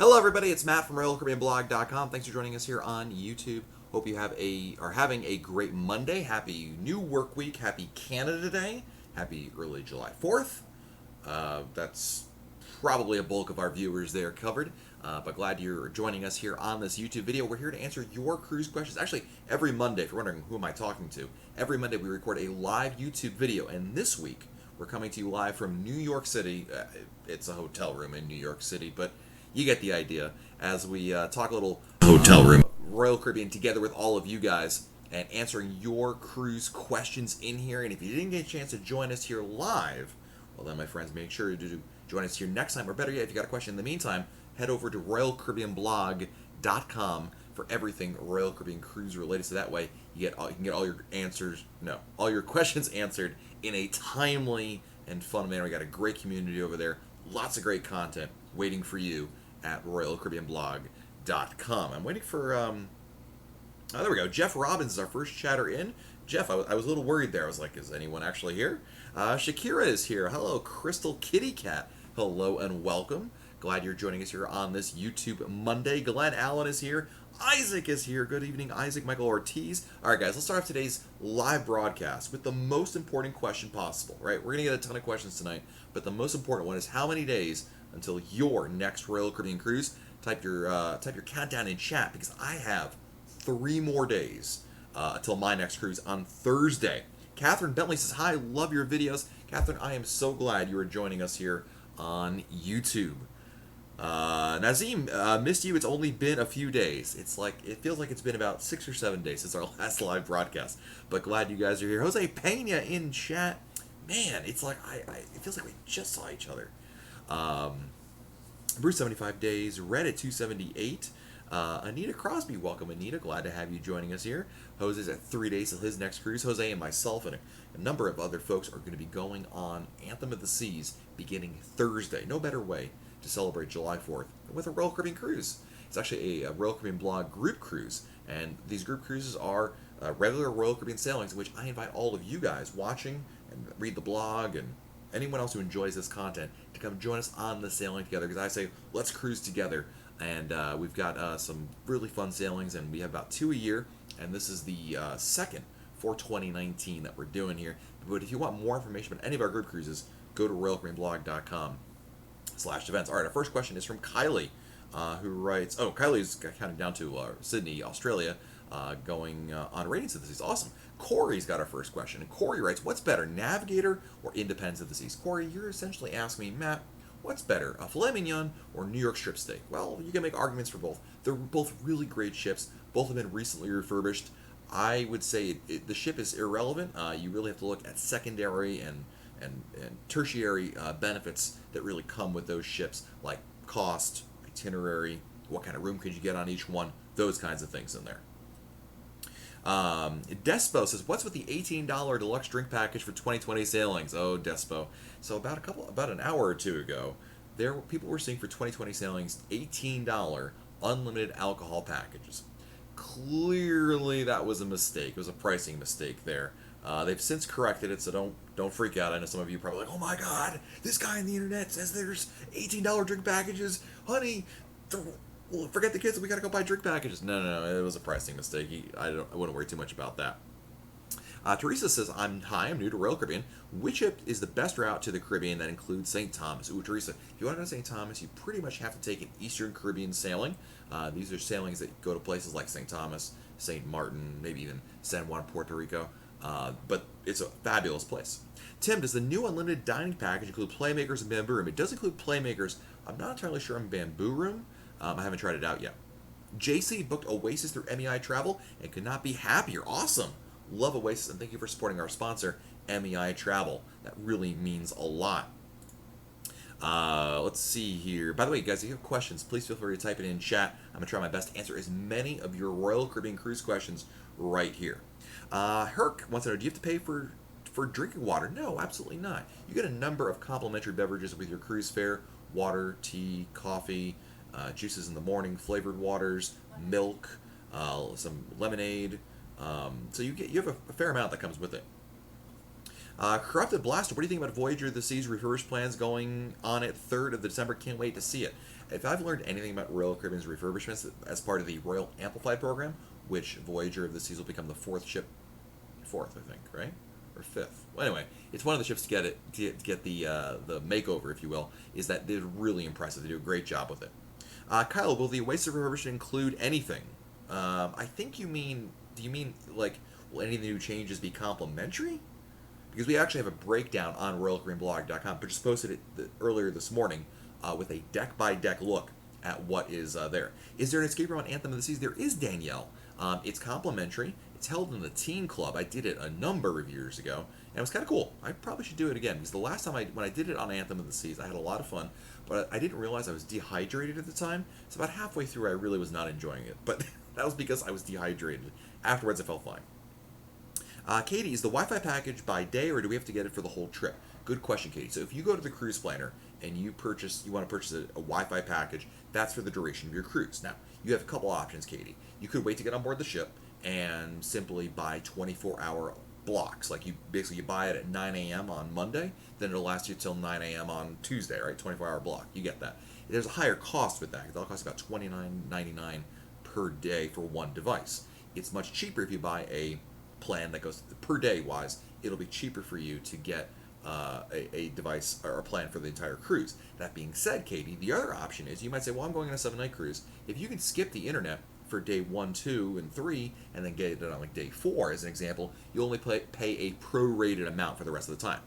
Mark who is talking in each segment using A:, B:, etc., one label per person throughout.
A: Hello, everybody. It's Matt from RoyalCaribbeanBlog.com. Thanks for joining us here on YouTube. Hope you are having a great Monday. Happy New Work Week. Happy Canada Day. Happy early July 4th. That's probably a bulk of our viewers there covered. But glad you're joining us here on this YouTube video. We're here to answer your cruise questions. Actually, every Monday, if you're wondering who am I talking to, every Monday we record a live YouTube video. And this week, we're coming to you live from New York City. It's a hotel room in New York City, but you get the idea as we talk a little hotel room Royal Caribbean together with all of you guys and answering your cruise questions in here. And if you didn't get a chance to join us here live, well then, my friends, make sure to join us here next time. Or better yet, if you got a question in the meantime, head over to RoyalCaribbeanBlog.com for everything Royal Caribbean cruise related. So that way you can get all your all your questions answered in a timely and fun manner. We got a great community over there, lots of great content waiting for you at RoyalCaribbeanBlog.com. I'm waiting for, there we go. Jeff Robbins is our first chatter in. Jeff, I was a little worried there. I was like, is anyone actually here? Shakira is here. Hello, Crystal Kitty Cat. Hello and welcome. Glad you're joining us here on this YouTube Monday. Glenn Allen is here. Isaac is here. Good evening, Isaac. Michael Ortiz. All right, guys, let's start off today's live broadcast with the most important question possible, right? We're going to get a ton of questions tonight, but the most important one is how many days until your next Royal Caribbean cruise? Type your countdown in chat because I have 3 more days until my next cruise on Thursday. Catherine Bentley says, hi, love your videos. Catherine, I am so glad you are joining us here on YouTube. Nazim, missed you. It's only been a few days. It feels like it's been about 6 or 7 days since our last live broadcast. But glad you guys are here. Jose Pena in chat. Man, it's like it feels like we just saw each other. Bruce 75 days. Reddit 278. Anita Crosby, welcome Anita. Glad to have you joining us here. Jose's at 3 days till his next cruise. Jose and myself and a number of other folks are going to be going on Anthem of the Seas beginning Thursday. No better way to celebrate July 4th with a Royal Caribbean cruise. It's actually a Royal Caribbean blog group cruise, and these group cruises are regular Royal Caribbean sailings in which I invite all of you guys watching and read the blog and anyone else who enjoys this content to come join us on the sailing together, because I say let's cruise together. And we've got some really fun sailings, and we have about 2 a year, and this is the second for 2019 that we're doing here. But if you want more information about any of our group cruises, go to RoyalCaribbeanBlog.com/events. All right, our first question is from Kylie, who writes, Kylie's counting down to Sydney, Australia, going on ratings of the seas. Awesome. Corey's got our first question, and Corey writes, what's better, Navigator or Independence of the Seas? Corey, you're essentially asking me, Matt, what's better, a filet mignon or New York strip steak? Well, you can make arguments for both. They're both really great ships. Both have been recently refurbished. I would say the ship is irrelevant. You really have to look at secondary and tertiary benefits that really come with those ships, like cost, itinerary, what kind of room could you get on each one, those kinds of things in there. Despo says, what's with the $18 deluxe drink package for 2020 sailings? Oh, Despo. So about an hour or two ago, people were seeing for 2020 sailings $18 unlimited alcohol packages. Clearly that was a mistake. It was a pricing mistake there. They've since corrected it, so don't freak out. I know some of you are probably like, oh my god, this guy on the internet says there's $18 drink packages. Honey, well, forget the kids, we gotta go buy drink packages. No, it was a pricing mistake. I wouldn't worry too much about that. Teresa says, I'm new to Royal Caribbean. Which ship is the best route to the Caribbean that includes St. Thomas? Ooh, Teresa, if you want to go to St. Thomas, you pretty much have to take an Eastern Caribbean sailing. These are sailings that go to places like St. Thomas, St. Martin, maybe even San Juan, Puerto Rico. But it's a fabulous place. Tim, does the new unlimited dining package include Playmakers and Bamboo Room? It does include Playmakers. I'm not entirely sure on Bamboo Room. I haven't tried it out yet. JC booked Oasis through MEI Travel and could not be happier. Awesome. Love Oasis, and thank you for supporting our sponsor, MEI Travel. That really means a lot. Let's see here. By the way, guys, if you have questions, please feel free to type it in chat. I'm going to try my best to answer as many of your Royal Caribbean cruise questions right here. Herc wants to know, do you have to pay for drinking water? No, absolutely not. You get a number of complimentary beverages with your cruise fare: water, tea, coffee, juices in the morning, flavored waters, milk, some lemonade. So you have a fair amount that comes with it. Corrupted Blaster, what do you think about Voyager of the Seas refurbished plans going on at 3rd of December? Can't wait to see it. if I've learned anything about Royal Caribbean's refurbishments as part of the Royal Amplified program, which Voyager of the Seas will become the fourth, I think, right? Or fifth. Well, anyway, it's one of the ships to get it to get the makeover, if you will. Is that they're really impressive. They do a great job with it. Kyle, will the Oasis refurbishment include anything? I think you mean. Do you mean like will any of the new changes be complimentary? Because we actually have a breakdown on RoyalCaribbeanBlog.com, but just posted it earlier this morning with a deck by deck look at what is there. Is there an escape room on Anthem of the Seas? There is, Danielle. It's complimentary. It's held in the Teen Club. I did it a number of years ago, and it was kind of cool. I probably should do it again, because the last time when I did it on Anthem of the Seas, I had a lot of fun, but I didn't realize I was dehydrated at the time, so about halfway through I really was not enjoying it, but that was because I was dehydrated. Afterwards I felt fine. Katie, is the Wi-Fi package by day, or do we have to get it for the whole trip? Good question, Katie. So if you go to the cruise planner and you want to purchase a Wi-Fi package, that's for the duration of your cruise. Now, you have a couple options, Katie. You could wait to get on board the ship and simply buy 24-hour blocks. Like you buy it at 9 a.m. on Monday, then it'll last you till 9 a.m. on Tuesday, right? 24-hour block. You get that. There's a higher cost with that. That'll cost about $29.99 per day for one device. It's much cheaper if you buy a plan that goes per day wise. It'll be cheaper for you to get a device or a plan for the entire cruise. That being said, Katie, the other option is you might say, well, I'm going on a 7-night cruise. If you can skip the internet for day 1, 2, and 3, and then get it on like day 4, as an example, you only pay a prorated amount for the rest of the time.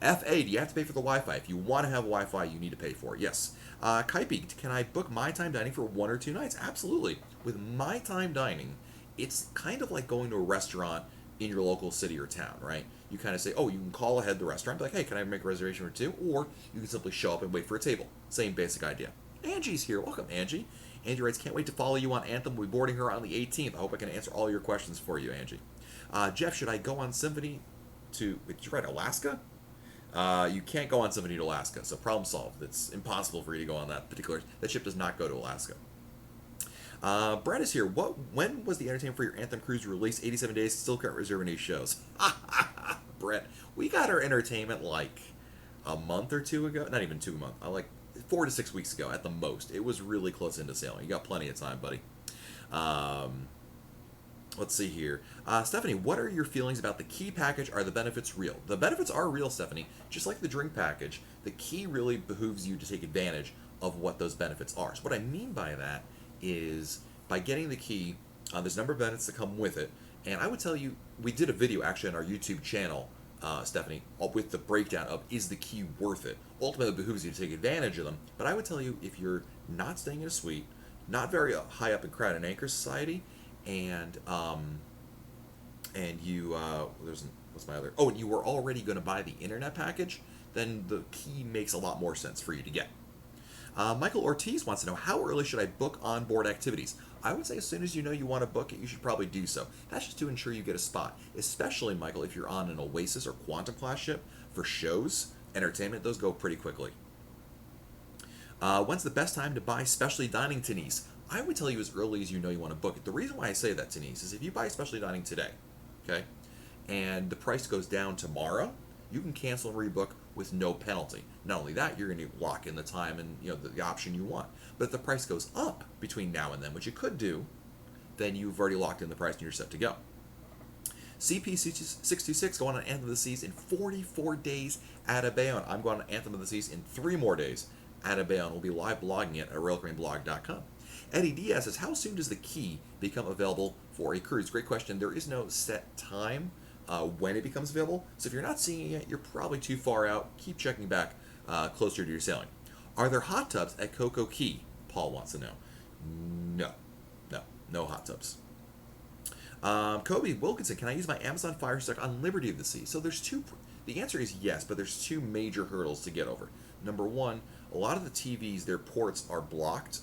A: FA, do you have to pay for the Wi-Fi? If you want to have Wi-Fi, you need to pay for it. Yes. Kaipi, can I book My Time Dining for 1 or 2 nights? Absolutely. With My Time Dining, it's kind of like going to a restaurant in your local city or town, right? You kind of say, oh, you can call ahead the restaurant, be like, hey, can I make a reservation for 2? Or you can simply show up and wait for a table. Same basic idea. Angie's here. Welcome, Angie. Angie writes, can't wait to follow you on Anthem. We'll be boarding her on the 18th. I hope I can answer all your questions for you, Angie. Jeff, should I go on Symphony to, did you write Alaska? You can't go on Symphony to Alaska, so problem solved. It's impossible for you to go on that ship does not go to Alaska. Brad is here. When was the entertainment for your Anthem cruise released? 87 days, still can't reserve any shows. Brett, we got our entertainment like a month or 2 ago. Not even 2 months. Like 4 to 6 weeks ago at the most. It was really close into sailing. You got plenty of time, buddy. Let's see here. Stephanie, what are your feelings about the key package? Are the benefits real? The benefits are real, Stephanie. Just like the drink package, the key really behooves you to take advantage of what those benefits are. So what I mean by that is by getting the key, there's a number of benefits that come with it. And I would tell you, we did a video actually on our YouTube channel, Stephanie, with the breakdown of is the key worth it. Ultimately, it behooves you to take advantage of them. But I would tell you, if you're not staying in a suite, not very high up in Crown and Anchor Society, and you what's my other? Oh, and you were already going to buy the internet package, then the key makes a lot more sense for you to get. Michael Ortiz wants to know, how early should I book onboard activities? I would say as soon as you know you want to book it, you should probably do so. That's just to ensure you get a spot. Especially, Michael, if you're on an Oasis or Quantum class ship for shows, entertainment, those go pretty quickly. When's the best time to buy specialty dining, Denise? I would tell you as early as you know you want to book it. The reason why I say that, Denise, is if you buy specialty dining today, okay, and the price goes down tomorrow, you can cancel and rebook with no penalty. Not only that, you're going to lock in the time and the option you want. But if the price goes up between now and then, which you could do, then you've already locked in the price and you're set to go. CP626 going on Anthem of the Seas in 44 days at Bayonne. I'm going on Anthem of the Seas in 3 more days at Bayonne. We'll be live blogging it at RoyalCaribbeanBlog.com. Eddie Diaz says, how soon does the key become available for a cruise? Great question. There is no set time when it becomes available. So if you're not seeing it yet, you're probably too far out. Keep checking back closer to your sailing. Are there hot tubs at CocoKey? Paul wants to know. No hot tubs. Kobe Wilkinson, can I use my Amazon Fire Stick on Liberty of the Sea? So there's the answer is yes, but there's 2 major hurdles to get over. Number one, a lot of the TVs, their ports are blocked.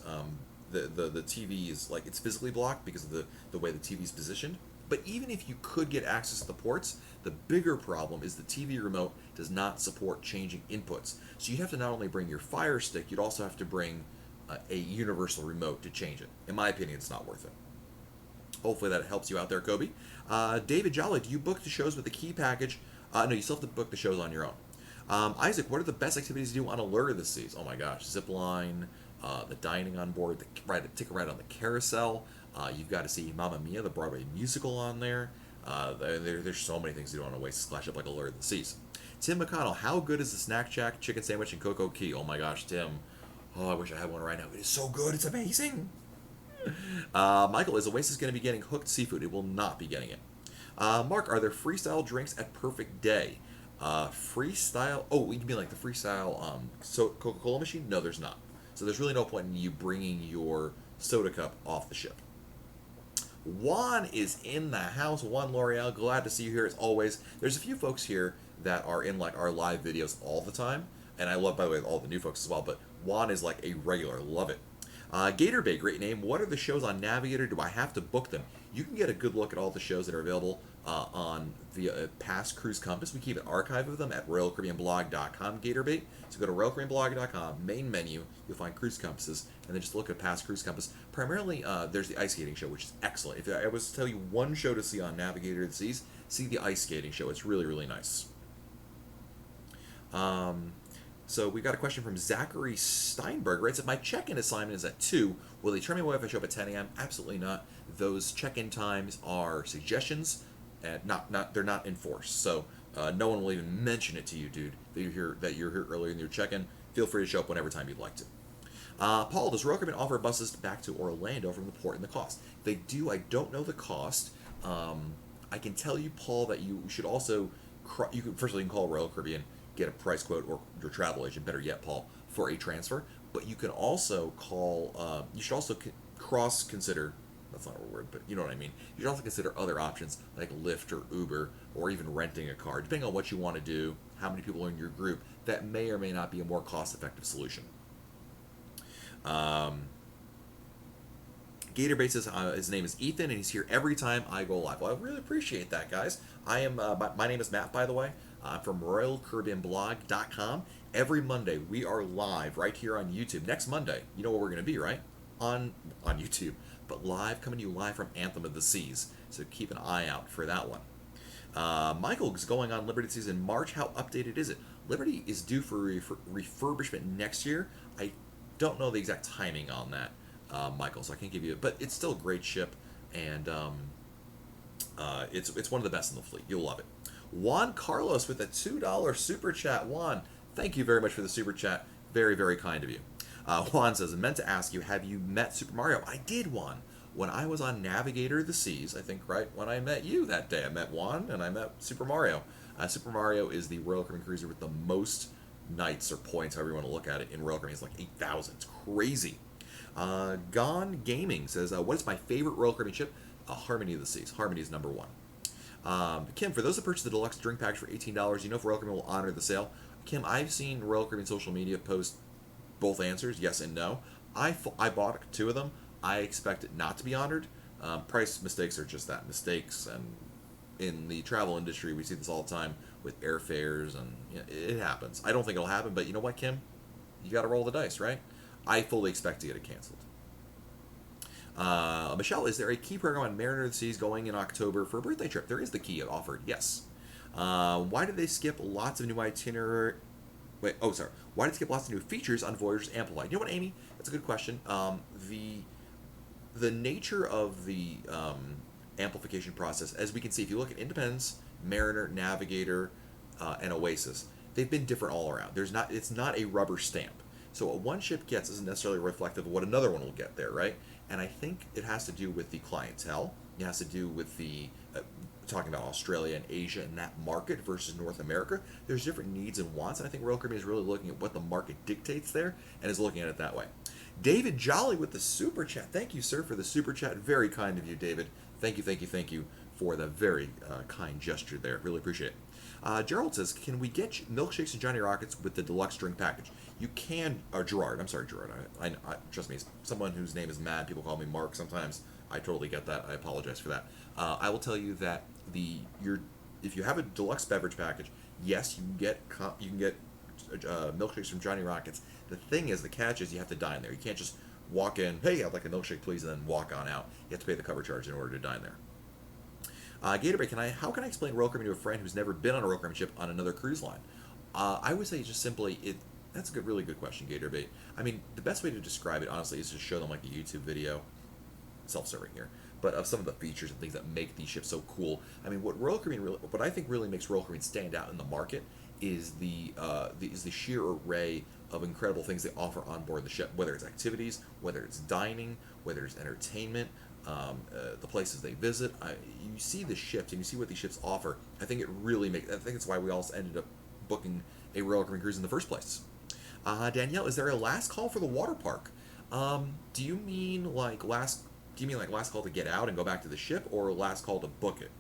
A: The TV is like, it's physically blocked because of the way the TV is positioned. But even if you could get access to the ports, the bigger problem is the TV remote does not support changing inputs. So you'd have to not only bring your Fire Stick, you'd also have to bring a universal remote to change it. In my opinion, it's not worth it. Hopefully that helps you out there, Kobe. David Jolly, do you book the shows with the key package? No, you still have to book the shows on your own. Isaac, what are the best activities to do on Allure of the Seas? Oh my gosh, zip line, the dining on board, take a ride on the carousel. You've got to see Mamma Mia, the Broadway musical on there. There's so many things to do on Oasis Splash Up like a Lure of the Seas. Tim McConnell, how good is the Snack Shack chicken sandwich in CocoKey? Oh my gosh, Tim. Oh, I wish I had one right now. It is so good. It's amazing. Michael, is Oasis going to be getting hooked seafood? It will not be getting it. Mark, are there freestyle drinks at Perfect Day? Freestyle? Oh, you mean like the freestyle Coca-Cola machine? No, there's not. So there's really no point in you bringing your soda cup off the ship. Juan is in the house. Juan L'Oreal, glad to see you here as always. There's a few folks here that are in like our live videos all the time, and I love, by the way, all the new folks as well. But Juan is like a regular. Love it. Gator Bay, great name. What are the shows on Navigator? Do I have to book them? You can get a good look at all the shows that are available on the past Cruise Compass. We keep an archive of them at RoyalCaribbeanBlog.com, GatorBait. So go to RoyalCaribbeanBlog.com, main menu, you'll find Cruise Compasses, and then just look at past Cruise Compass. Primarily, there's the ice skating show, which is excellent. If I was to tell you one show to see on Navigator of the Seas, see the ice skating show. It's really, really nice. So we got a question from Zachary Steinberg. Writes, if my check-in assignment is at 2, will they turn me away if I show up at 10 a.m.? Absolutely not. Those check-in times are suggestions, and they're not enforced. So no one will even mention it to you, dude, that you're here earlier in your check-in. Feel free to show up whenever time you'd like to. Paul, does Royal Caribbean offer buses back to Orlando from the port and the cost? They do. I don't know the cost. I can tell you, Paul, that you should also first of all, you can call Royal Caribbean, get a price quote, or your travel agent, better yet, Paul, for a transfer. But you can also call, you should also consider, that's not a word, but you know what I mean. You should also consider other options like Lyft or Uber, or even renting a car, depending on what you want to do, how many people are in your group. That may or may not be a more cost-effective solution. Gatorbait says his name is Ethan, and he's here every time I go live. Well, I really appreciate that, guys. I am. My name is Matt, by the way. I'm from RoyalCaribbeanBlog.com. Every Monday we are live right here on YouTube. Next Monday, you know where we're going to be, right? On YouTube, but coming to you live from Anthem of the Seas. So keep an eye out for that one. Michael is going on Liberty Seas in March. How updated is it? Liberty is due for refurbishment next year. I don't know the exact timing on that, Michael, so I can't give you it, but it's still a great ship, and it's one of the best in the fleet. You'll love it. Juan Carlos with a $2 super chat. Juan, thank you very much for the super chat. Very, very kind of you. Juan says, I meant to ask you, have you met Super Mario? I did, Juan. When I was on Navigator of the Seas, I think, right when I met you that day, I met Juan and I met Super Mario. Super Mario is the Royal Caribbean cruiser with the most nights or points, however you want to look at it, in Royal Caribbean. It's like 8,000. It's crazy. Gone Gaming says, what is my favorite Royal Caribbean ship? Harmony of the Seas. Harmony is number one. Kim, for those that purchase the deluxe drink package for $18, you know if Royal Caribbean will honor the sale? Kim, I've seen Royal Caribbean social media post both answers, yes and no. I bought 2 of them. I expect it not to be honored. Price mistakes are just that, mistakes, and in the travel industry, we see this all the time with airfares, and it happens. I don't think it'll happen, but you know what, Kim? You got to roll the dice, right? I fully expect to get it canceled. Michelle, is there a key program on Mariner of the Seas going in October for a birthday trip? There is the key offered, yes. Why did they skip lots of new itinerary? Wait, oh, sorry. Why did they skip lots of new features on Voyager's Amplified? You know what, Amy? That's a good question. The nature of the amplification process, as we can see, if you look at Independence, Mariner, Navigator, and Oasis, they've been different all around. It's not a rubber stamp. So what one ship gets isn't necessarily reflective of what another one will get there, right? And I think it has to do with the clientele. It has to do with the talking about Australia and Asia and that market versus North America. There's different needs and wants, and I think Royal Caribbean is really looking at what the market dictates there and is looking at it that way. David Jolly with the super chat. Thank you, sir, for the super chat. Very kind of you, David. Thank you for the very kind gesture there. Really appreciate it. Gerald says, can we get milkshakes and Johnny Rockets with the deluxe drink package? You can, or Gerard. I'm sorry, Gerard. I trust me, someone whose name is Mad. People call me Mark sometimes. I totally get that. I apologize for that. I will tell you that if you have a deluxe beverage package, yes, you can get milkshakes from Johnny Rockets. The thing is, the catch is you have to dine there. You can't just walk in, hey, I'd like a milkshake, please, and then walk on out. You have to pay the cover charge in order to dine there. Gatorade, how can I explain Royal Caribbean to a friend who's never been on a Royal Caribbean ship on another cruise line? I would say just simply That's a good, really good question, Gatorbait. I mean, the best way to describe it, honestly, is to show them like a YouTube video, self-serving here, but of some of the features and things that make these ships so cool. I mean, what I think really makes Royal Caribbean stand out in the market is the sheer array of incredible things they offer on board the ship. Whether it's activities, whether it's dining, whether it's entertainment, the places they visit. You see the ships and you see what these ships offer. I think it really makes. I think it's why we all ended up booking a Royal Caribbean cruise in the first place. Danielle, is there a last call for the water park? Do you mean like last? Do you mean like last call to get out and go back to the ship, or last call to book it?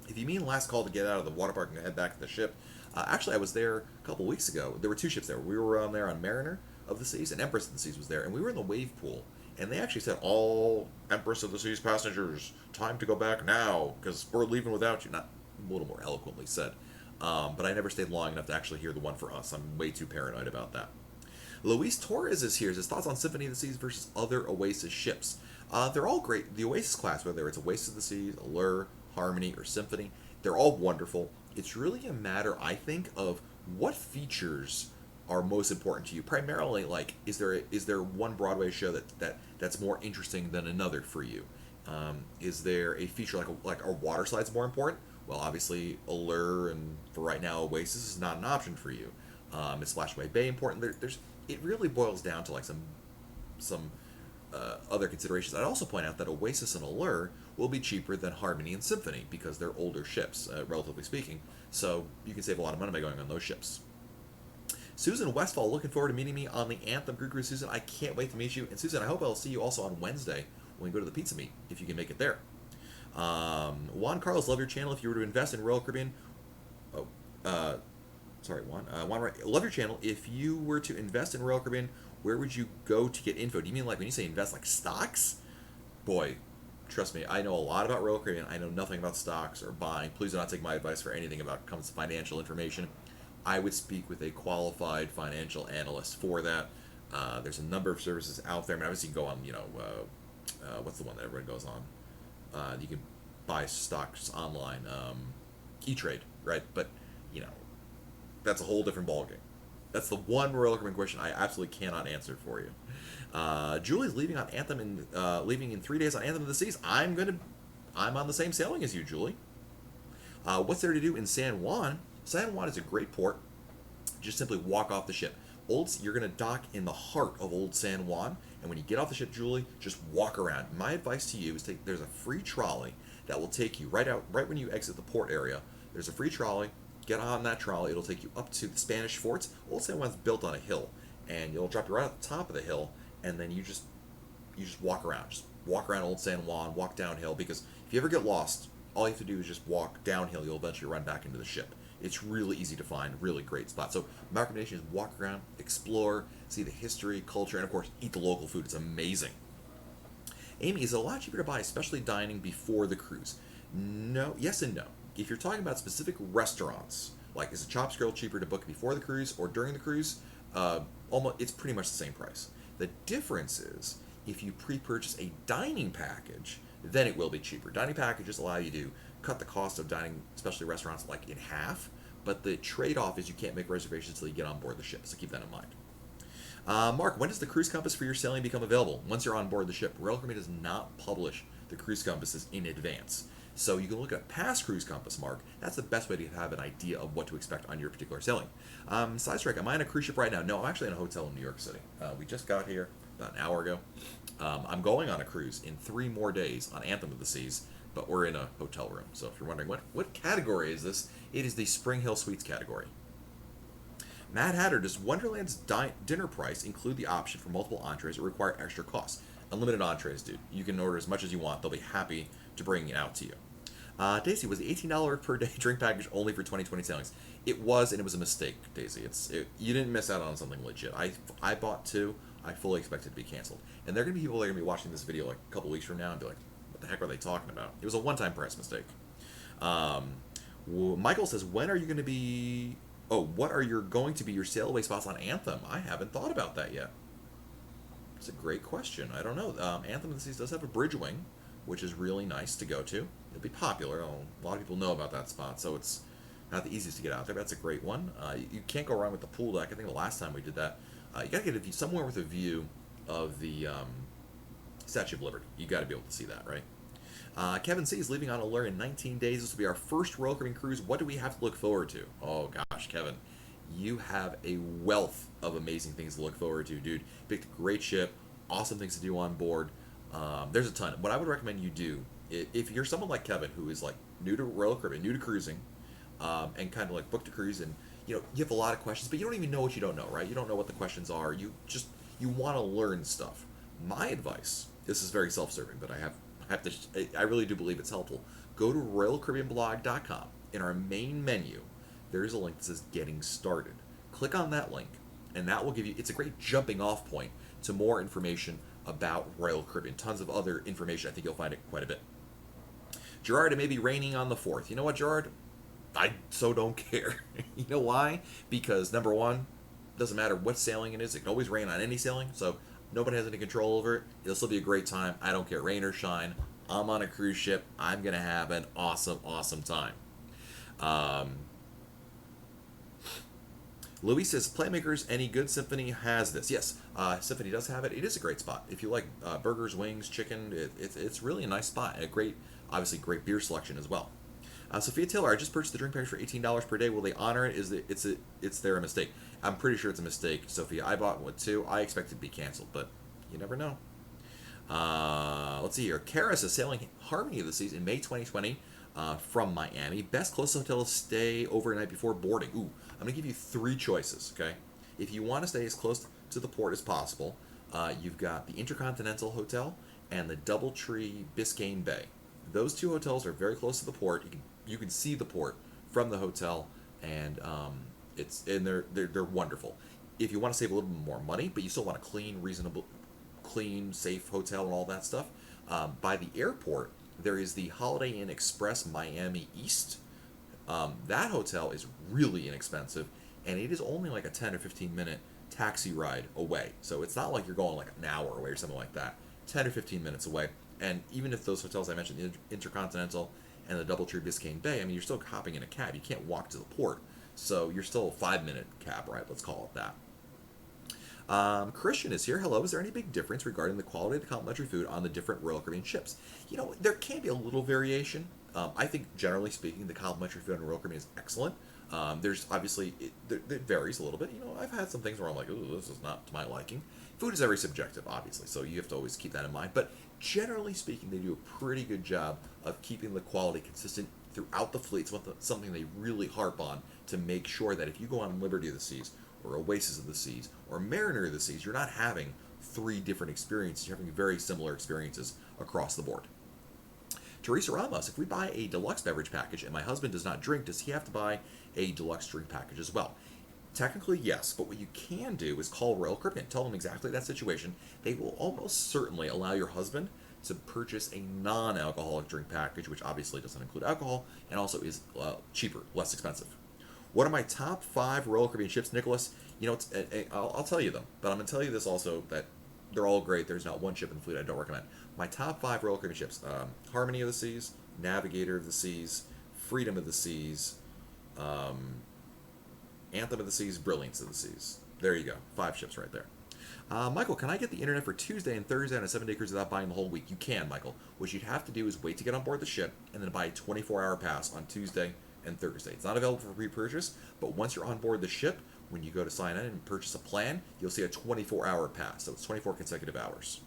A: If you mean last call to get out of the water park and head back to the ship, actually I was there a couple weeks ago. There were two ships there. We were there on Mariner of the Seas, and Empress of the Seas was there, and we were in the wave pool. And they actually said, all Empress of the Seas passengers, time to go back now, because we're leaving without you. Not a little more eloquently said. But I never stayed long enough to actually hear the one for us. I'm way too paranoid about that. Luis Torres is here. His thoughts on Symphony of the Seas versus other Oasis ships. They're all great. The Oasis class, whether it's Oasis of the Seas, Allure, Harmony, or Symphony, they're all wonderful. It's really a matter, I think, of what features are most important to you. Primarily, like, is there one Broadway show that's more interesting than another for you? Is there a feature like are water slides more important? Well, obviously, Allure and for right now, Oasis is not an option for you. Is Splashaway Bay important? It really boils down to like some other considerations. I'd also point out that Oasis and Allure will be cheaper than Harmony and Symphony because they're older ships, relatively speaking. So you can save a lot of money by going on those ships. Susan Westfall, looking forward to meeting me on the Anthem Cruise. Susan, I can't wait to meet you. And Susan, I hope I'll see you also on Wednesday when we go to the pizza meet, if you can make it there. Juan Carlos, love your channel. If you were to invest in Royal Caribbean, sorry, Juan. Juan, love your channel. If you were to invest in Royal Caribbean, where would you go to get info? Do you mean like when you say invest, like stocks? Boy, trust me, I know a lot about Royal Caribbean. I know nothing about stocks or buying. Please do not take my advice for anything about comes to financial information. I would speak with a qualified financial analyst for that. There's a number of services out there. I mean, obviously, you can go on, what's the one that everyone goes on? You can buy stocks online, E-Trade, right? But, that's a whole different ballgame. That's the one Royal Caribbean question I absolutely cannot answer for you. Julie's leaving on Anthem leaving in 3 days on Anthem of the Seas. I'm on the same sailing as you, Julie. What's there to do in San Juan? San Juan is a great port. Just simply walk off the ship. You're going to dock in the heart of Old San Juan, and when you get off the ship, Julie, just walk around. My advice to you is there's a free trolley that will take you right when you exit the port area. There's a free trolley. Get on that trolley. It'll take you up to the Spanish forts. Old San Juan's built on a hill, and it'll drop you right at the top of the hill, and then you just walk around. Just walk around Old San Juan, walk downhill, because if you ever get lost, all you have to do is just walk downhill. You'll eventually run back into the ship. It's really easy to find, really great spot. So my recommendation is walk around, explore, see the history, culture, and of course, eat the local food. It's amazing. Amy, is it a lot cheaper to buy, especially dining before the cruise? No, yes and no. If you're talking about specific restaurants, like is a Chops Grill cheaper to book before the cruise or during the cruise? It's pretty much the same price. The difference is if you pre-purchase a dining package, then it will be cheaper. Dining packages allow you to cut the cost of dining, especially restaurants, like in half. But the trade-off is you can't make reservations until you get on board the ship. So keep that in mind. Mark, when does the cruise compass for your sailing become available? Once you're on board the ship. Royal Caribbean does not publish the cruise compasses in advance. So you can look at past cruise compass, Mark. That's the best way to have an idea of what to expect on your particular sailing. Sidestrike, am I on a cruise ship right now? No, I'm actually in a hotel in New York City. We just got here about an hour ago. I'm going on a cruise in 3 more days on Anthem of the Seas, but we're in a hotel room. So if you're wondering what category is this, it is the Spring Hill Suites category. Mad Hatter, does Wonderland's dinner price include the option for multiple entrees or require extra costs? Unlimited entrees, dude. You can order as much as you want. They'll be happy to bring it out to you. Daisy, was the $18 per day drink package only for 2020 sailings? It was, and it was a mistake, Daisy. You didn't miss out on something legit. I bought 2. I fully expect it to be canceled. And there are going to be people that are going to be watching this video like a couple weeks from now and be like, what the heck are they talking about? It was a one-time price mistake. Michael says, when are you going to be... Oh, what are going to be your Sailaway spots on Anthem? I haven't thought about that yet. It's a great question. I don't know. Anthem of the Seas does have a bridge wing, which is really nice to go to. It'll be popular. A lot of people know about that spot, so it's Not the easiest to get out there, but that's a great one. You can't go wrong with the pool deck. I think the last time we did that, you got to get a view, somewhere with a view of the Statue of Liberty. You got to be able to see that, right? Kevin C is leaving on Allure in 19 days. This will be our first Royal Caribbean cruise. What do we have to look forward to? Oh gosh, Kevin, you have a wealth of amazing things to look forward to, dude. Picked a great ship, awesome things to do on board. There's a ton. What I would recommend you do, if you're someone like Kevin who is like new to Royal Caribbean, new to cruising, and kind of like booked a cruise, and you have a lot of questions, but you don't even know what you don't know, right? You don't know what the questions are. You want to learn stuff. My advice, this is very self-serving, but I really do believe it's helpful. Go to RoyalCaribbeanBlog.com. In our main menu, there's a link that says Getting Started. Click on that link, and that will give you, it's a great jumping off point to more information about Royal Caribbean. Tons of other information. I think you'll find it quite a bit. Gerard, it may be raining on the 4th. You know what, Gerard? I so don't care. You know why? Because number one, doesn't matter what sailing it is. It can always rain on any sailing, so nobody has any control over it. It'll still be a great time. I don't care, rain or shine. I'm on a cruise ship. I'm going to have an awesome, awesome time. Louis says, Playmakers, any good? Symphony has this. Yes, Symphony does have it. It is a great spot. If you like burgers, wings, chicken, it's really a nice spot. And obviously great beer selection as well. Sophia Taylor, I just purchased the drink package for $18 per day. Will they honor it? It's their mistake. I'm pretty sure it's a mistake, Sophia. I bought one too. I expect it to be canceled, but you never know. Let's see here. Kara says, sailing Harmony of the Seas in May 2020 from Miami. Best closest hotel to stay overnight before boarding. Ooh, I'm going to give you 3 choices, okay? If you want to stay as close to the port as possible, you've got the Intercontinental Hotel and the Doubletree Biscayne Bay. Those 2 hotels are very close to the port. You can see the port from the hotel, and they're wonderful. If you want to save a little bit more money, but you still want a clean, safe hotel and all that stuff, by the airport there is the Holiday Inn Express Miami East. That hotel is really inexpensive, and it is only like a 10 or 15 minute taxi ride away. So it's not like you're going like an hour away or something like that. 10 or 15 minutes away. And even if those hotels I mentioned, the Intercontinental and the Doubletree Biscayne Bay, I mean, you're still hopping in a cab. You can't walk to the port. So you're still a 5-minute cab ride, let's call it that. Christian is here. Hello. Is there any big difference regarding the quality of the complimentary food on the different Royal Caribbean ships? There can be a little variation. I think, generally speaking, the complimentary food on Royal Caribbean is excellent. There's obviously, it varies a little bit. I've had some things where I'm like, ooh, this is not to my liking. Food is very subjective, obviously, so you have to always keep that in mind. But generally speaking, they do a pretty good job of keeping the quality consistent throughout the fleet. It's something they really harp on to make sure that if you go on Liberty of the Seas, or Oasis of the Seas, or Mariner of the Seas, you're not having 3 different experiences. You're having very similar experiences across the board. Teresa Ramos, if we buy a deluxe beverage package and my husband does not drink, does he have to buy a deluxe drink package as well? Technically, yes, but what you can do is call Royal Caribbean. Tell them exactly that situation. They will almost certainly allow your husband to purchase a non-alcoholic drink package, which obviously doesn't include alcohol, and also is cheaper, less expensive. What are my top 5 Royal Caribbean ships, Nicholas? I'll tell you them, but I'm going to tell you this also, that they're all great. There's not one ship in the fleet I don't recommend. My top 5 Royal Caribbean ships, Harmony of the Seas, Navigator of the Seas, Freedom of the Seas, Anthem of the Seas, Brilliance of the Seas. There you go. 5 ships right there. Michael, can I get the internet for Tuesday and Thursday on a 7-day cruise without buying the whole week? You can, Michael. What you'd have to do is wait to get on board the ship and then buy a 24-hour pass on Tuesday and Thursday. It's not available for pre-purchase, but once you're on board the ship, when you go to sign in and purchase a plan, you'll see a 24-hour pass. So it's 24 consecutive hours.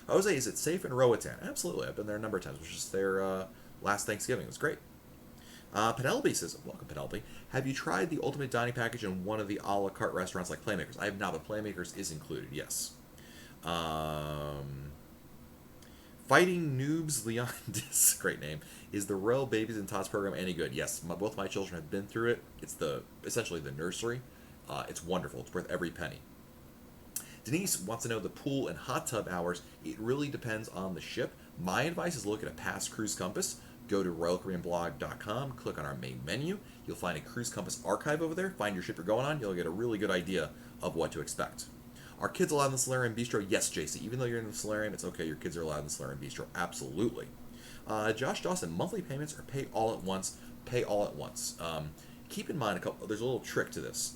A: Jose, is it safe in Roatan? Absolutely. I've been there a number of times. I was just there last Thanksgiving. It was great. Penelope says, welcome Penelope. Have you tried the ultimate dining package in one of the a la carte restaurants like Playmakers? I have not, but Playmakers is included, yes. Fighting Noobs Leondis, great name. Is the Royal Babies and Tots program any good? Yes, both my children have been through it. It's essentially the nursery. It's wonderful. It's worth every penny. Denise wants to know the pool and hot tub hours. It really depends on the ship. My advice is look at a past cruise compass. Go to RoyalCaribbeanBlog.com, click on our main menu. You'll find a cruise compass archive over there. Find your ship you're going on. You'll get a really good idea of what to expect. Are kids allowed in the Solarium Bistro? Yes, JC. Even though you're in the Solarium, it's okay. Your kids are allowed in the Solarium Bistro. Absolutely. Josh Dawson, monthly payments or pay all at once pay all at once. Keep in mind there's a little trick to this,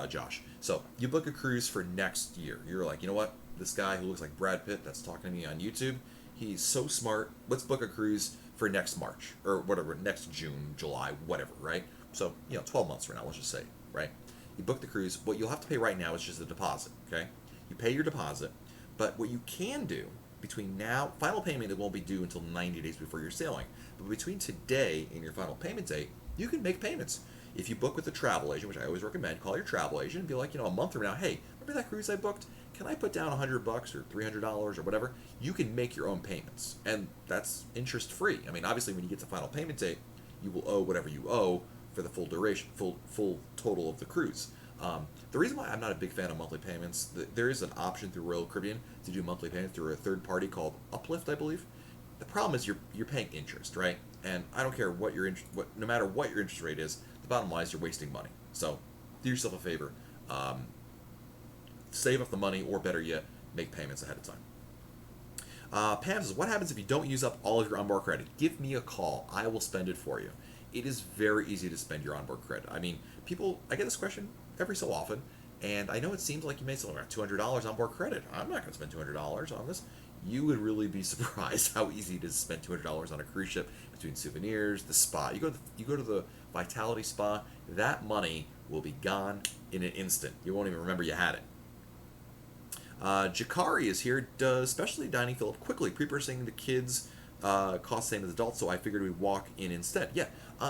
A: Josh. So you book a cruise for next year. You're like, you know what? This guy who looks like Brad Pitt that's talking to me on YouTube, he's so smart. Let's book a cruise for next March or whatever, next June, July, whatever, right? So, 12 months from now, let's just say, right? You book the cruise. What you'll have to pay right now is just a deposit, okay? You pay your deposit, but what you can do between now, final payment, it won't be due until 90 days before you're sailing. But between today and your final payment date, you can make payments. If you book with a travel agent, which I always recommend, call your travel agent and be like, a month from now, hey, remember that cruise I booked? Can I put down $100 or $300 or whatever? You can make your own payments, and that's interest free. I mean, obviously, when you get to final payment date, you will owe whatever you owe for the full duration, full total of the cruise. The reason why I'm not a big fan of monthly payments, there is an option through Royal Caribbean to do monthly payments through a third party called Uplift, I believe. The problem is you're paying interest, right? And I don't care no matter what your interest rate is, the bottom line is you're wasting money. So do yourself a favor, save up the money, or better yet, make payments ahead of time. Pam says, what happens if you don't use up all of your onboard credit? Give me a call. I will spend it for you. It is very easy to spend your onboard credit. I mean, I get this question every so often, and I know it seems like you made something like $200 onboard credit. I'm not going to spend $200 on this. You would really be surprised how easy it is to spend $200 on a cruise ship between souvenirs, the spa. You go to the Vitality Spa, that money will be gone in an instant. You won't even remember you had it. Jakari is here. Does specialty dining fill up quickly? Pre-purchasing the kids cost same as adults, so I figured we'd walk in instead. Yeah,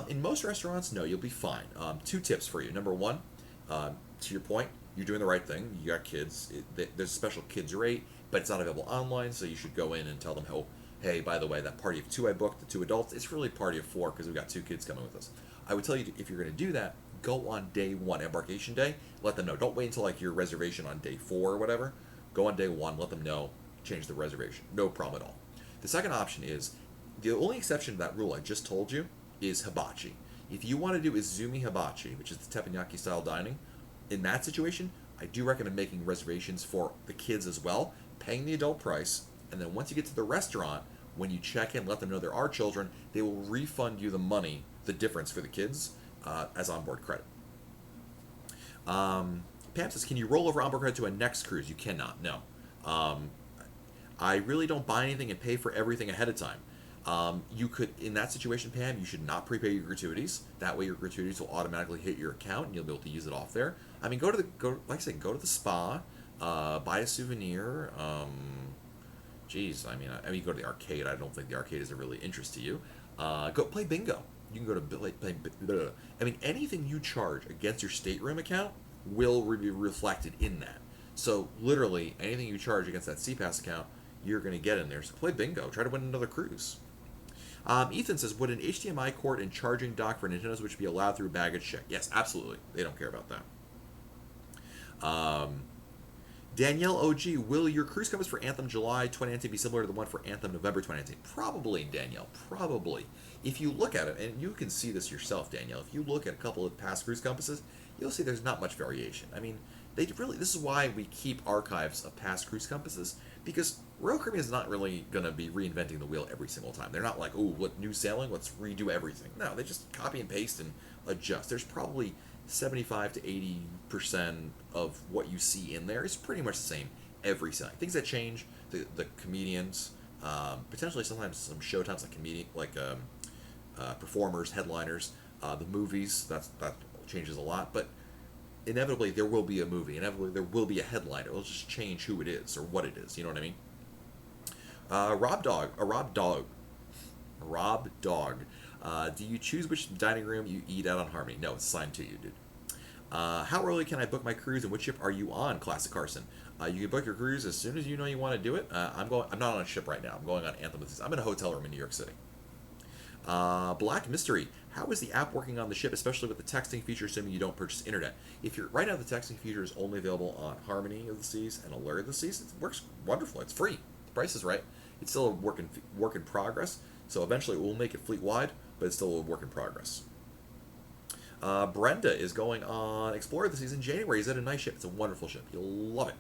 A: in most restaurants, no, you'll be fine. Two tips for you. Number one, to your point, you're doing the right thing. You got kids. There's a special kids rate, but it's not available online, so you should go in and tell them, hey, by the way, that party of two I booked, the two adults, it's really a party of four because we've got two kids coming with us. I would tell you, if you're going to do that, go on day one, embarkation day. Let them know. Don't wait until your reservation on day 4 or whatever. Go on day 1, let them know, change the reservation. No problem at all. The second option is, the only exception to that rule I just told you is hibachi. If you want to do Izumi hibachi, which is the teppanyaki style dining, in that situation, I do recommend making reservations for the kids as well, paying the adult price, and then once you get to the restaurant, when you check in, let them know there are children, they will refund you the money, the difference for the kids, as onboard credit. Pam says, can you roll over onboard credit to a next cruise? You cannot, no. I really don't buy anything and pay for everything ahead of time. You could, in that situation, Pam, you should not prepay your gratuities. That way your gratuities will automatically hit your account and you'll be able to use it off there. I mean, go to the spa, buy a souvenir. I mean, go to the arcade. I don't think the arcade is of really interest to you. Go play bingo. You can go to play. I mean, anything you charge against your stateroom account will be reflected in that. So literally, anything you charge against that CPAS account, you're going to get in there. So play bingo. Try to win another cruise. Ethan says, would an HDMI cord and charging dock for Nintendo Switch be allowed through baggage check? Yes, absolutely. They don't care about that. Danielle OG, will your cruise compass for Anthem July 2019 be similar to the one for Anthem November 2019? Probably, Danielle. Probably. If you look at it, and you can see this yourself, Danielle, if you look at a couple of past cruise compasses, you'll see there's not much variation. I mean, this is why we keep archives of past cruise compasses, because Royal Caribbean is not really going to be reinventing the wheel every single time. They're not like, oh, what new sailing? Let's redo everything. No, they just copy and paste and adjust. There's probably 75 to 80% of what you see in there is pretty much the same every sailing. Things that change, the comedians, potentially sometimes some show times like performers, headliners, the movies, that changes a lot, but inevitably there will be a movie. Inevitably there will be a headliner. It'll just change who it is or what it is. You know what I mean? Rob Dog. Do you choose which dining room you eat out on Harmony? No, it's assigned to you, dude. How early can I book my cruise, and which ship are you on, Classic Carson? You can book your cruise as soon as you know you want to do it. I'm not on a ship right now. I'm going on Anthem with this. I'm in a hotel room in New York City. Black Mystery. How is the app working on the ship, especially with the texting feature, assuming you don't purchase internet? Right now, the texting feature is only available on Harmony of the Seas and Allure of the Seas. It works wonderful. It's free. The price is right. It's still a work in progress. So eventually, it will make it fleet wide, but it's still a work in progress. Brenda is going on Explorer of the Seas in January. Is that a nice ship? It's a wonderful ship. You'll love it.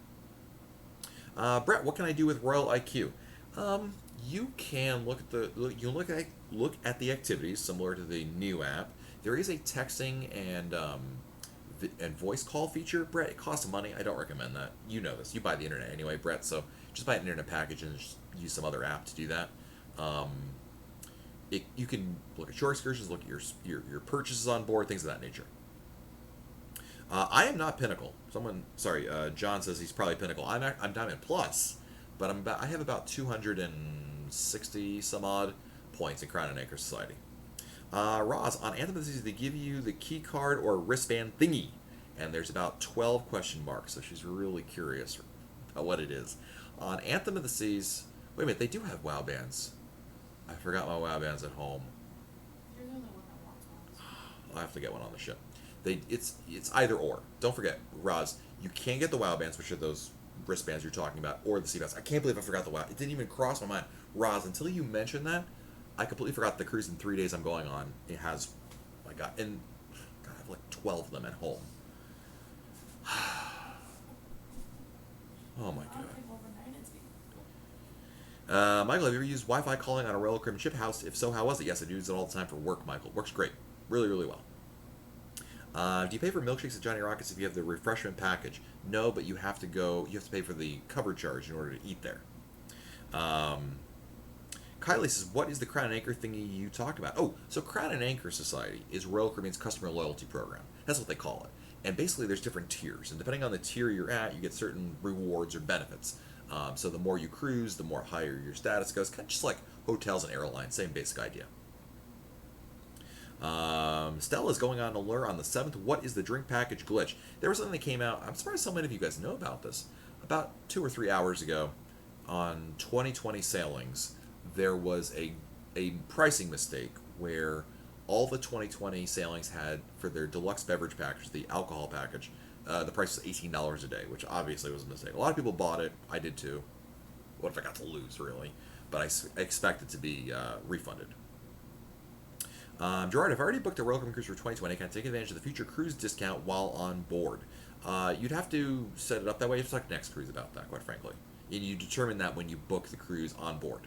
A: Brett, what can I do with Royal IQ? You can look at the activities similar to the new app. There is a texting and voice call feature. Brett, it costs money. I don't recommend that. You know this. You buy the internet anyway, Brett. So just buy an internet package and just use some other app to do that. Um, you can look at shore excursions, look at your purchases on board, things of that nature. I am not Pinnacle. John says he's probably Pinnacle. I'm Diamond Plus, but I have about 260 some odd points in Crown and Anchor Society. Roz, on Anthem of the Seas, they give you the key card or wristband thingy, and there's about 12 question marks, so she's really curious about what it is. On Anthem of the Seas, wait a minute, they do have WoW bands. I forgot my WoW bands at home.
B: You're the only one that wants one.
A: I'll have to get one on the ship. It's either or. Don't forget, Roz, you can get the WoW bands, which are those wristbands you're talking about, or the sea bands. I can't believe I forgot the WoW. It didn't even cross my mind. Roz, until you mentioned that, I completely forgot the cruise in 3 days I'm going on. It has, my God, and God, I have like 12 of them at home. Oh my God. Michael, have you ever used Wi-Fi calling on a Royal Caribbean ship house? If so, how was it? Yes, I use it all the time for work, Michael. Works great. Really, really well. Do you pay for milkshakes at Johnny Rockets if you have the refreshment package? No, but you have to pay for the cover charge in order to eat there. Kylie says, what is the Crown and Anchor thingy you talk about? Oh, so Crown and Anchor Society is Royal Caribbean's customer loyalty program. That's what they call it. And basically there's different tiers. And depending on the tier you're at, you get certain rewards or benefits. So the more you cruise, the more higher your status goes. Kind of just like hotels and airlines, same basic idea. Stella's going on Allure on the 7th. What is the drink package glitch? There was something that came out. I'm surprised so many of you guys know about this. About 2 or 3 hours ago on 2020 sailings, there was a pricing mistake where all the 2020 sailings had for their deluxe beverage package, the alcohol package, the price was $18 a day, which obviously was a mistake. A lot of people bought it. I did too. What if I got to lose, really? But I expect it to be refunded. Gerard, I've already booked a Royal Caribbean cruise for 2020. Can I take advantage of the future cruise discount while on board? You'd have to set it up that way. You have to talk next cruise about that, quite frankly. And you determine that when you book the cruise on board.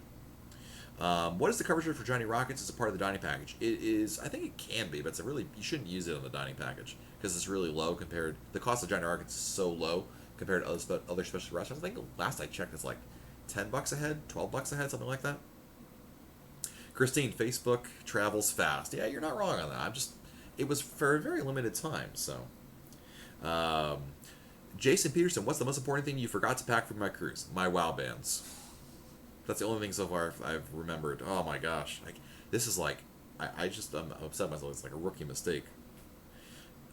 A: What is the coverage for Johnny Rockets as a part of the dining package? It is, I think it can be, but you shouldn't use it on the dining package because it's really low compared. The cost of Johnny Rockets is so low compared to other specialty restaurants. I think last I checked, it's like $10 a head, $12 a head, something like that. Christine, Facebook travels fast. Yeah, you're not wrong on that. It was for a very limited time, so. Jason Peterson, what's the most important thing you forgot to pack for my cruise? My WoW bands. That's the only thing so far I've remembered. Oh my gosh. This is like, I'm upset myself. It's like a rookie mistake.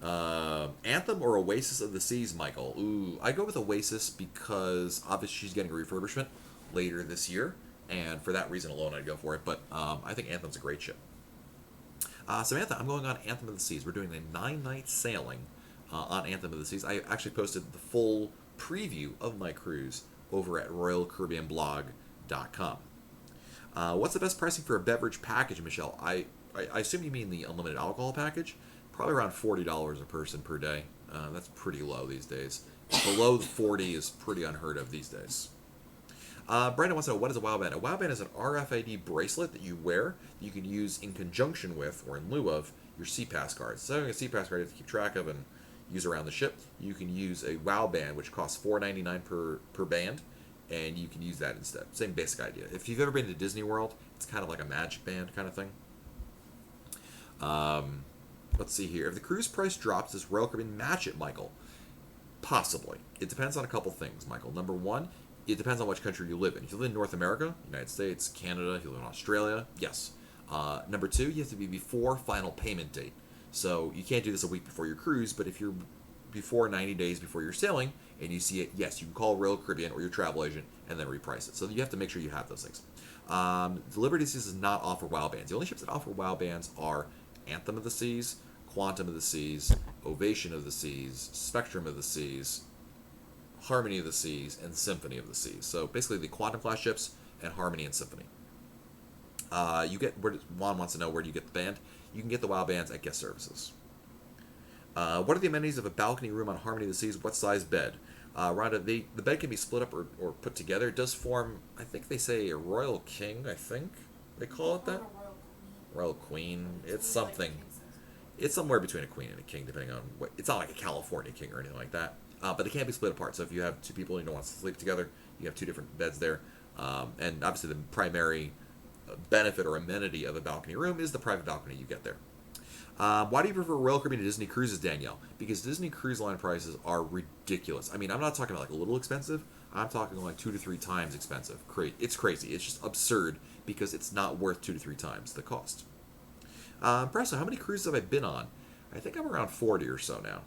A: Anthem or Oasis of the Seas, Michael? Ooh, I go with Oasis because obviously she's getting a refurbishment later this year. And for that reason alone, I'd go for it. But I think Anthem's a great ship. Samantha, I'm going on Anthem of the Seas. We're doing a 9-night sailing on Anthem of the Seas. I actually posted the full preview of my cruise over at RoyalCaribbeanBlog.com. What's the best pricing for a beverage package, Michelle? I assume you mean the unlimited alcohol package. Probably around $40 a person per day. That's pretty low these days. Below 40 is pretty unheard of these days. Brandon wants to know, what is a WoW band? A WoW band is an RFID bracelet that you wear that you can use in conjunction with or in lieu of your SeaPass cards. So having a SeaPass card you have to keep track of and use around the ship. You can use a WoW band, which costs $4.99 per band, and you can use that instead. Same basic idea. If you've ever been to Disney World, it's kind of like a magic band kind of thing. Let's see here. If the cruise price drops, does Royal Caribbean match it, Michael? Possibly. It depends on a couple things, Michael. Number one, it depends on which country you live in. If you live in North America, United States, Canada, if you live in Australia, yes. Number two, you have to be before final payment date. So you can't do this a week before your cruise, but if you're before 90 days before you're sailing and you see it, yes, you can call Royal Caribbean or your travel agent and then reprice it. So you have to make sure you have those things. The Liberty Seas does not offer WoW bands. The only ships that offer WoW bands are Anthem of the Seas, Quantum of the Seas, Ovation of the Seas, Spectrum of the Seas, Harmony of the Seas, and Symphony of the Seas. So basically the Quantum class ships and Harmony and Symphony. Juan wants to know, where do you get the band? You can get the WoW bands at guest services. What are the amenities of a balcony room on Harmony of the Seas? What size bed? Rhonda, the bed can be split up or put together. It does form, I think they say a royal king. I think they call it
B: Call
A: that.
B: a royal queen.
A: Royal queen. It's
B: really like a
A: something.
B: king size.
A: It's somewhere between a queen and a king, depending on what. It's not like a California king or anything like that. But they can be split apart. So if you have two people and you don't want to sleep together, you have two different beds there. And obviously, the primary benefit or amenity of a balcony room is the private balcony you get there. Why do you prefer Royal Caribbean to Disney Cruises, Danielle? Because Disney Cruise Line prices are ridiculous. I mean, I'm not talking about like a little expensive. I'm talking like 2 to 3 times expensive. It's crazy. It's just absurd because it's not worth 2 to 3 times the cost. Presto, how many cruises have I been on? I think I'm around 40 or so now.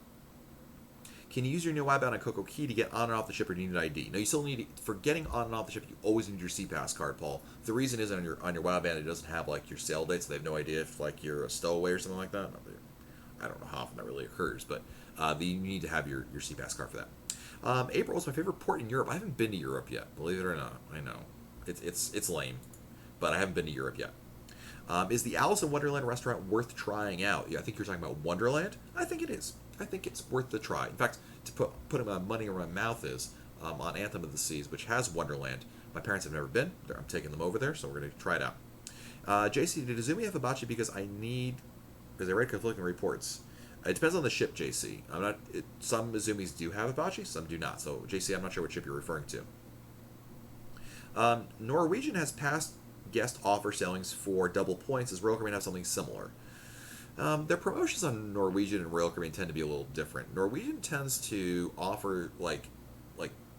A: Can you use your new iBound and CocoKey to get on and off the ship, or do you need ID? No, you still need for getting on and off the ship. You always need your CPass card, Paul. The reason is on your WildBand it doesn't have like your sail date, so they have no idea if like you're a stowaway or something like that. I don't know how often that really occurs, but you need to have your CPass card for that. April is my favorite port in Europe. I haven't been to Europe yet, believe it or not. I know it's lame, but I haven't been to Europe yet. Is the Alice in Wonderland restaurant worth trying out? Yeah, I think you're talking about Wonderland. I think it is. I think it's worth the try. In fact, to put my money where my mouth is on Anthem of the Seas, which has Wonderland. My parents have never been. I'm taking them over there, so we're going to try it out. JC, did Izumi have hibachi because I read conflicting reports. It depends on the ship, JC. Some Izumis do have hibachi, some do not. So, JC, I'm not sure what ship you're referring to. Norwegian has past guest offer sailings for double points. Does Royal Caribbean have something similar? Their promotions on Norwegian and Royal Caribbean tend to be a little different. Norwegian tends to offer like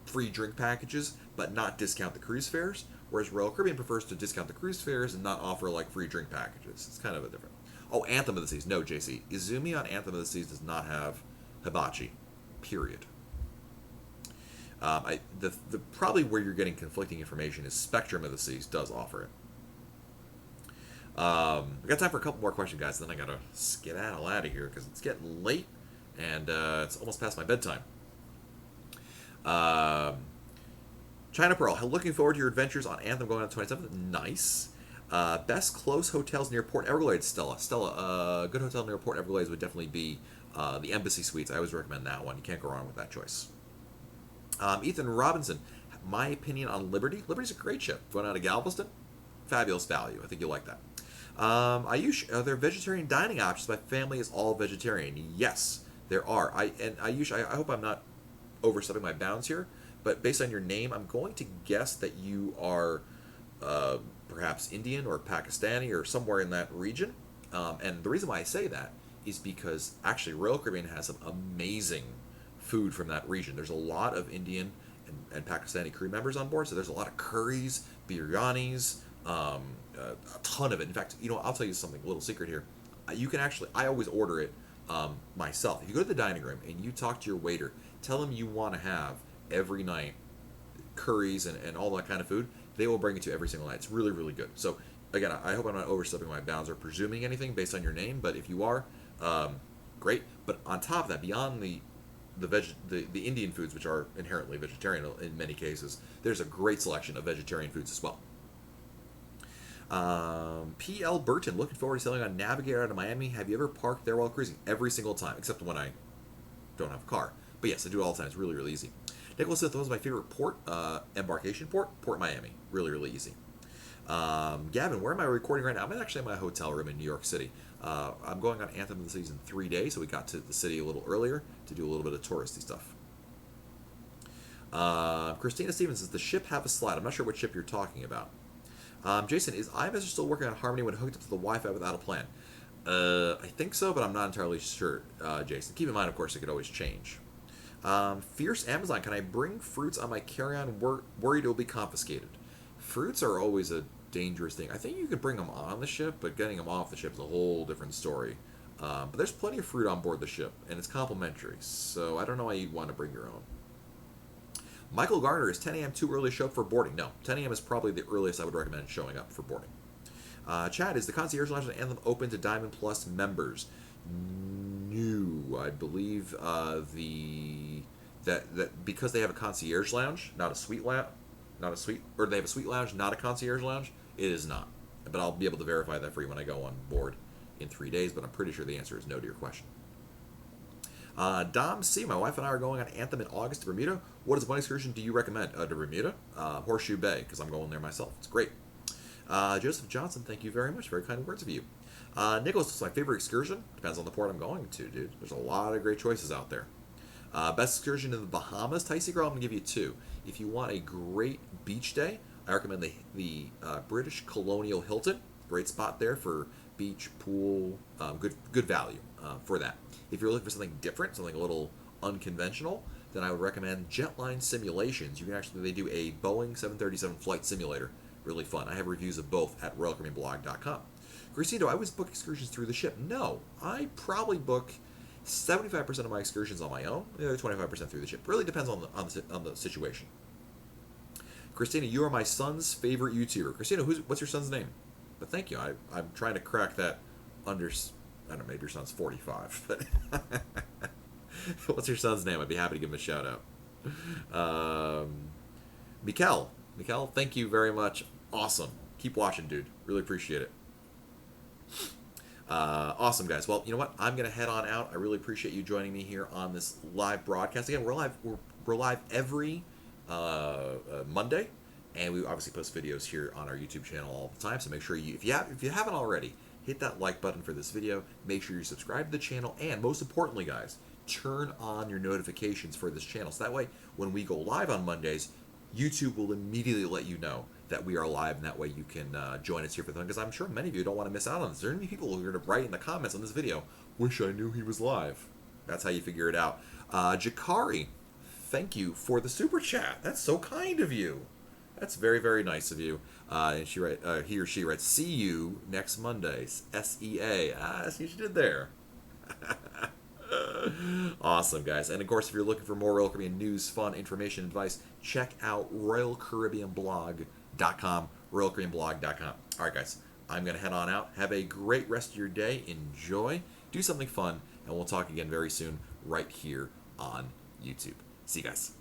A: free drink packages, but not discount the cruise fares. Whereas Royal Caribbean prefers to discount the cruise fares and not offer like free drink packages. It's kind of a different. Oh, Anthem of the Seas. No, JC. Izumi on Anthem of the Seas does not have hibachi. Period. The probably where you're getting conflicting information is Spectrum of the Seas does offer it. We got time for a couple more questions, guys. Then I gotta skedaddle out of here because it's getting late and it's almost past my bedtime. China Pearl, looking forward to your adventures on Anthem going on the 27th. Nice. Best close hotels near Port Everglades, Stella. Stella, a good hotel near Port Everglades would definitely be the Embassy Suites. I always recommend that one. You can't go wrong with that choice. Ethan Robinson, my opinion on Liberty. Liberty's a great ship. Going out of Galveston, fabulous value. I think you'll like that. Ayush, are there vegetarian dining options? My family is all vegetarian. Yes, there are. Ayush, I hope I'm not overstepping my bounds here, but based on your name, I'm going to guess that you are perhaps Indian or Pakistani or somewhere in that region. And the reason why I say that is because actually Royal Caribbean has some amazing food from that region. There's a lot of Indian and Pakistani crew members on board, so there's a lot of curries, biryanis, a ton of it. In fact, I'll tell you something, a little secret here. You can actually, I always order it myself. If you go to the dining room and you talk to your waiter, tell them you want to have every night curries and all that kind of food, they will bring it to you every single night. It's really, really good. So, again, I hope I'm not overstepping my bounds or presuming anything based on your name, but if you are, great. But on top of that, beyond the Indian foods, which are inherently vegetarian in many cases, there's a great selection of vegetarian foods as well. P.L. Burton, looking forward to sailing on Navigator out of Miami. Have you ever parked there while cruising? Every single time, except when I don't have a car. But yes, I do it all the time. It's really, really easy. Nicholas Smith, what was my favorite port? Embarkation port? Port Miami. Really, really easy. Gavin, where am I recording right now? I'm actually in my hotel room in New York City. I'm going on Anthem of the Seas in 3 days, so we got to the city a little earlier to do a little bit of touristy stuff. Christina Stevens, does the ship have a slide? I'm not sure what ship you're talking about. Jason, is IMS still working on Harmony when hooked up to the Wi-Fi without a plan? I think so, but I'm not entirely sure, Jason. Keep in mind, of course, it could always change. Fierce Amazon, can I bring fruits on my carry-on? Worried it will be confiscated. Fruits are always a dangerous thing. I think you could bring them on the ship, but getting them off the ship is a whole different story. But there's plenty of fruit on board the ship, and it's complimentary, so I don't know why you'd want to bring your own. Michael Garner, is 10 a.m. too early to show up for boarding? No, 10 a.m. is probably the earliest I would recommend showing up for boarding. Chad, is the Concierge Lounge and Anthem open to Diamond Plus members? No, I believe that because they have a Concierge Lounge, not a suite lounge, or they have a suite lounge, not a Concierge Lounge, it is not. But I'll be able to verify that for you when I go on board in 3 days, but I'm pretty sure the answer is no to your question. Dom C, my wife and I are going on Anthem in August to Bermuda. What is one excursion do you recommend? To Bermuda? Horseshoe Bay, because I'm going there myself. It's great. Joseph Johnson, thank you very much. Very kind words of you. Nicholas, what's my favorite excursion? Depends on the port I'm going to, dude. There's a lot of great choices out there. Best excursion in the Bahamas, Ticey Girl, I'm going to give you two. If you want a great beach day, I recommend the British Colonial Hilton. Great spot there for beach, pool, good value for that. If you're looking for something different, something a little unconventional, then I would recommend Jetline Simulations. They do a Boeing 737 flight simulator. Really fun. I have reviews of both at RoyalCaribbeanBlog.com. Christine, do I always book excursions through the ship? No. I probably book 75% of my excursions on my own, the other 25% through the ship. Really depends on the situation. Christina, you are my son's favorite YouTuber. Christina, what's your son's name? But thank you. I'm trying to crack that under... I don't know, maybe your son's 45, but... What's your son's name? I'd be happy to give him a shout out. Mikel, thank you very much. Awesome. Keep watching, dude. Really appreciate it. Awesome, guys. Well, you know what? I'm going to head on out. I really appreciate you joining me here on this live broadcast. Again, we're live every Monday, and we obviously post videos here on our YouTube channel all the time. So make sure if you haven't already, hit that like button for this video. Make sure you subscribe to the channel, and most importantly, guys, turn on your notifications for this channel. So that way, when we go live on Mondays, YouTube will immediately let you know that we are live, and that way you can join us here for the fun, because I'm sure many of you don't want to miss out on this. There are many people who are going to write in the comments on this video, wish I knew he was live. That's how you figure it out. Jakari, thank you for the super chat. That's so kind of you. That's very, very nice of you. And he or she writes, see you next Monday. SEA. See what you did there. Awesome, guys. And of course, if you're looking for more Royal Caribbean news, fun, information, advice, check out RoyalCaribbeanBlog.com, RoyalCaribbeanBlog.com. All right, guys, I'm going to head on out. Have a great rest of your day. Enjoy. Do something fun, and we'll talk again very soon right here on YouTube. See you guys.